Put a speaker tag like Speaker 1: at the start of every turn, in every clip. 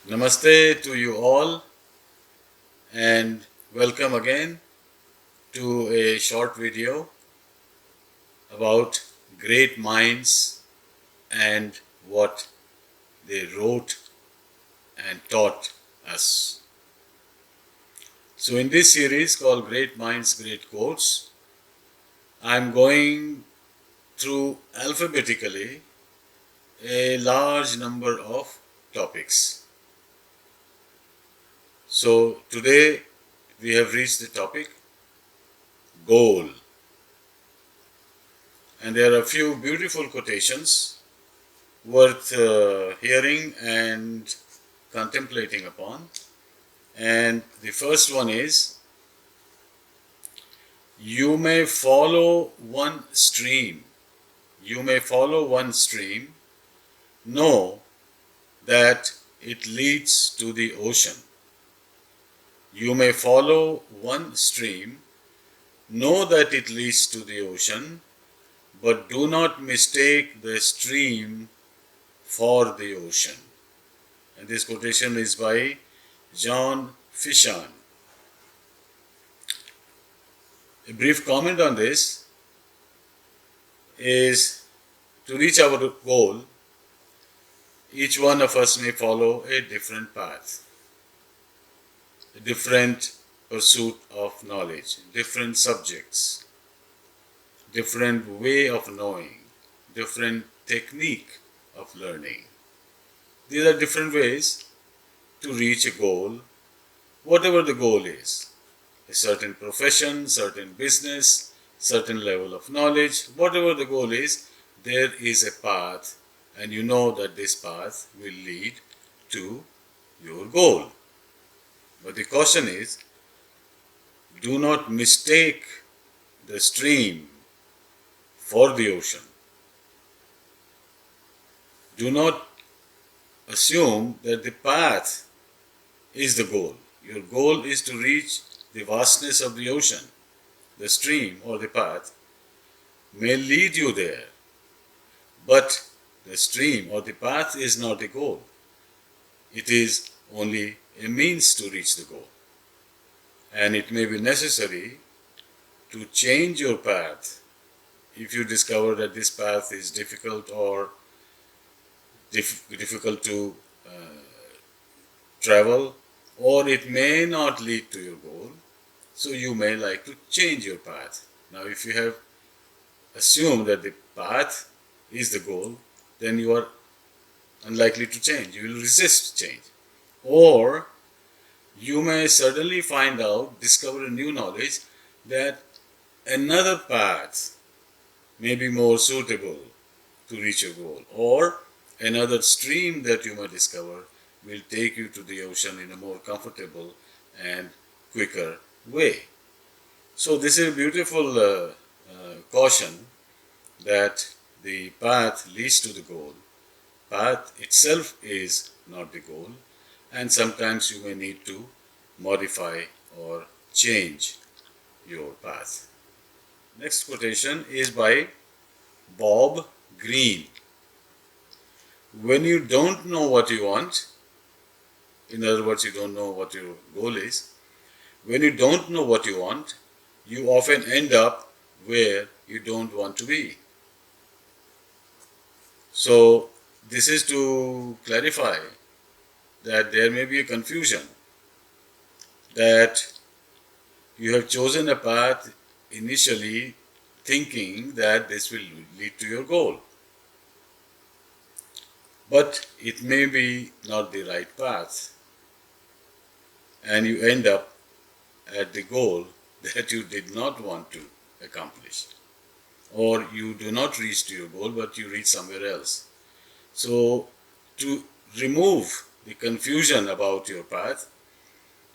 Speaker 1: Namaste to you all and welcome again to a short video about great minds and what they wrote and taught us. So in this series called Great Minds, Great Quotes, I am going through alphabetically a large number of topics. So today we have reached the topic goal. And there are a few beautiful quotations worth hearing and contemplating upon. And the first one is, you may follow one stream. You may follow one stream. Know that it leads to the ocean. You may follow one stream. Know that it leads to the ocean, but do not mistake the stream for the ocean. And this quotation is by John Fishan. A brief comment on this is, to reach our goal, each one of us may follow a different path, a different pursuit of knowledge, different subjects, different way of knowing, different technique of learning. These are different ways to reach a goal, whatever the goal is. A certain profession, certain business, certain level of knowledge, whatever the goal is, there is a path, and you know that this path will lead to your goal. But the caution is, do not mistake the stream for the ocean. Do not assume that the path is the goal. Your goal is to reach the vastness of the ocean. The stream or the path may lead you there, but the stream or the path is not the goal. It is only a means to reach the goal. And it may be necessary to change your path if you discover that this path is difficult or difficult to travel, or it may not lead to your goal, so you may like to change your path. Now, if you have assumed that the path is the goal, then you are unlikely to change. You will resist change. Or you may suddenly find out, discover a new knowledge that another path may be more suitable to reach your goal, or another stream that you may discover will take you to the ocean in a more comfortable and quicker way. So this is a beautiful caution that the path leads to the goal. Path itself is not the goal, and sometimes you may need to modify or change your path. Next quotation is by Bob Greene. When you don't know what you want, in other words, you don't know what your goal is, when you don't know what you want, you often end up where you don't want to be. So, this is to clarify that there may be a confusion that you have chosen a path initially thinking that this will lead to your goal. But it may be not the right path, and you end up at the goal that you did not want to accomplish, or you do not reach to your goal but you reach somewhere else. So to remove the confusion about your path,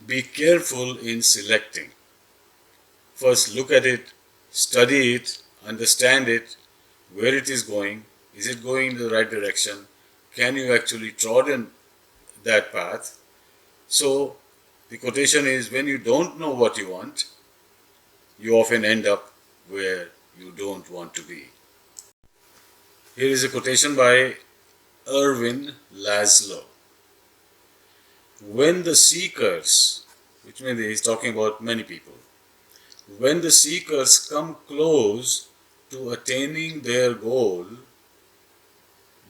Speaker 1: be careful in selecting. First look at it, study it, understand it, where it is going. Is it going in the right direction? Can you actually trod in that path? So the quotation is, when you don't know what you want, you often end up where you don't want to be. Here is a quotation by Erwin Laszlo. when the seekers, which means he is talking about many people, when the seekers come close to attaining their goal,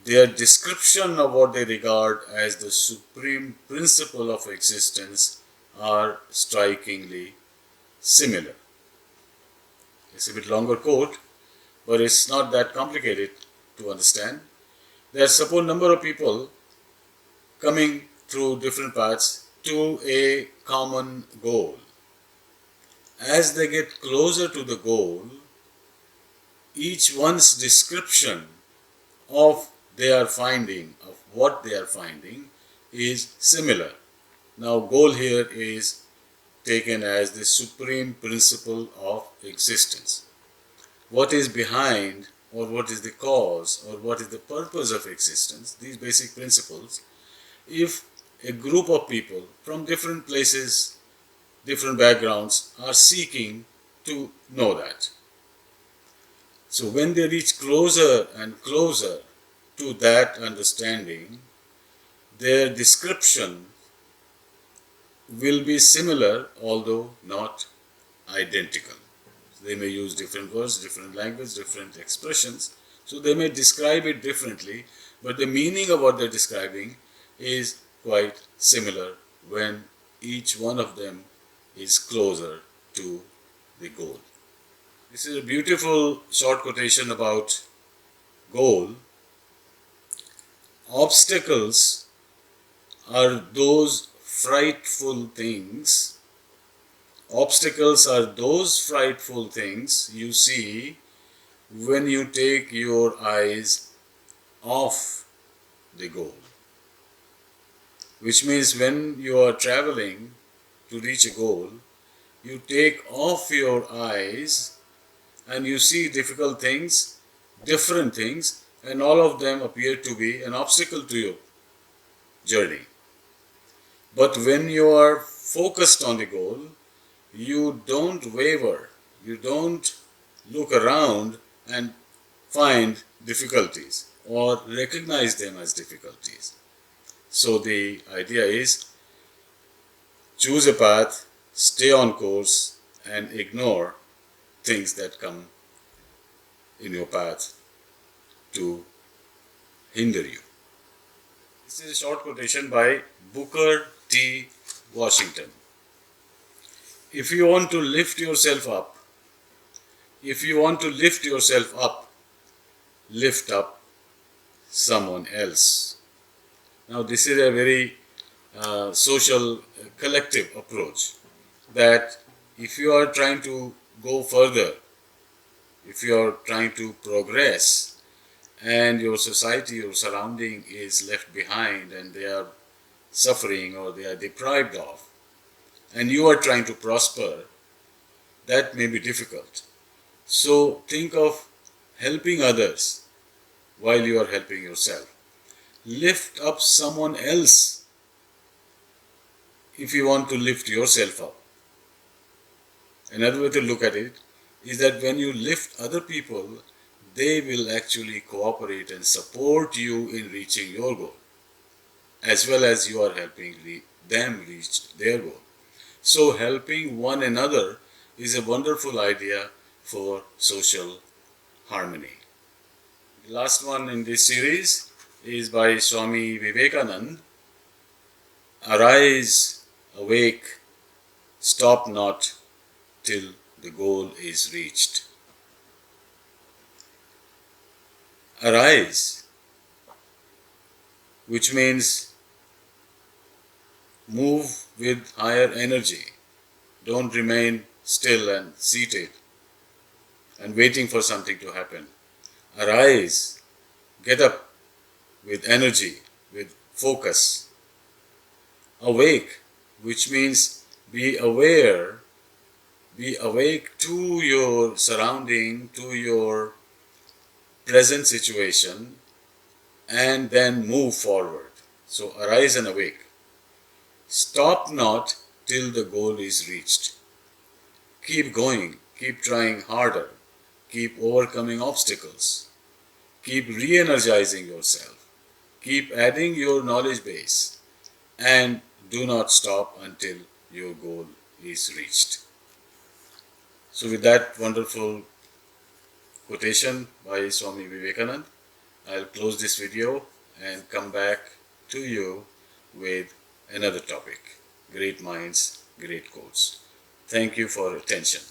Speaker 1: their description of what they regard as the supreme principle of existence are strikingly similar. It's a bit longer quote, but it's not that complicated to understand. There's suppose number of people coming through different paths to a common goal. As they get closer to the goal, each one's description of what they are finding is similar. Now, goal here is taken as the supreme principle of existence. What is behind, or what is the cause, or what is the purpose of existence, these basic principles, if a group of people from different places, different backgrounds are seeking to know that. So when they reach closer and closer to that understanding, their description will be similar, although not identical. They may use different words, different language, different expressions, so they may describe it differently, but the meaning of what they're describing is quite similar when each one of them is closer to the goal. This is a beautiful short quotation about goal. Obstacles are those frightful things. Obstacles are those frightful things you see when you take your eyes off the goal. Which means when you are traveling to reach a goal, you take off your eyes and you see difficult things, different things, and all of them appear to be an obstacle to your journey. But when you are focused on the goal, you don't waver, you don't look around and find difficulties or recognize them as difficulties. So the idea is, choose a path, stay on course, and ignore things that come in your path to hinder you. This is a short quotation by Booker T. Washington. If you want to lift yourself up, lift up someone else. Now this is a very social collective approach, that if you are trying to go further, if you are trying to progress, and your society, your surrounding is left behind and they are suffering or they are deprived of, and you are trying to prosper, that may be difficult. So think of helping others while you are helping yourself. Lift up someone else if you want to lift yourself up. Another way to look at it is that when you lift other people, they will actually cooperate and support you in reaching your goal, as well as you are helping them reach their goal. So helping one another is a wonderful idea for social harmony. The last one in this series is by Swami Vivekananda. Arise, awake, stop not till the goal is reached. Arise, which means move with higher energy. Don't remain still and seated and waiting for something to happen. Arise, get up with energy, with focus. Awake, which means be aware, be awake to your surrounding, to your present situation, and then move forward. So arise and awake. Stop not till the goal is reached. Keep going, keep trying harder, keep overcoming obstacles, keep re-energizing yourself, keep adding your knowledge base, and do not stop until your goal is reached. So with that wonderful quotation by Swami Vivekananda, I'll close this video and come back to you with another topic. Great minds, great quotes. Thank you for attention.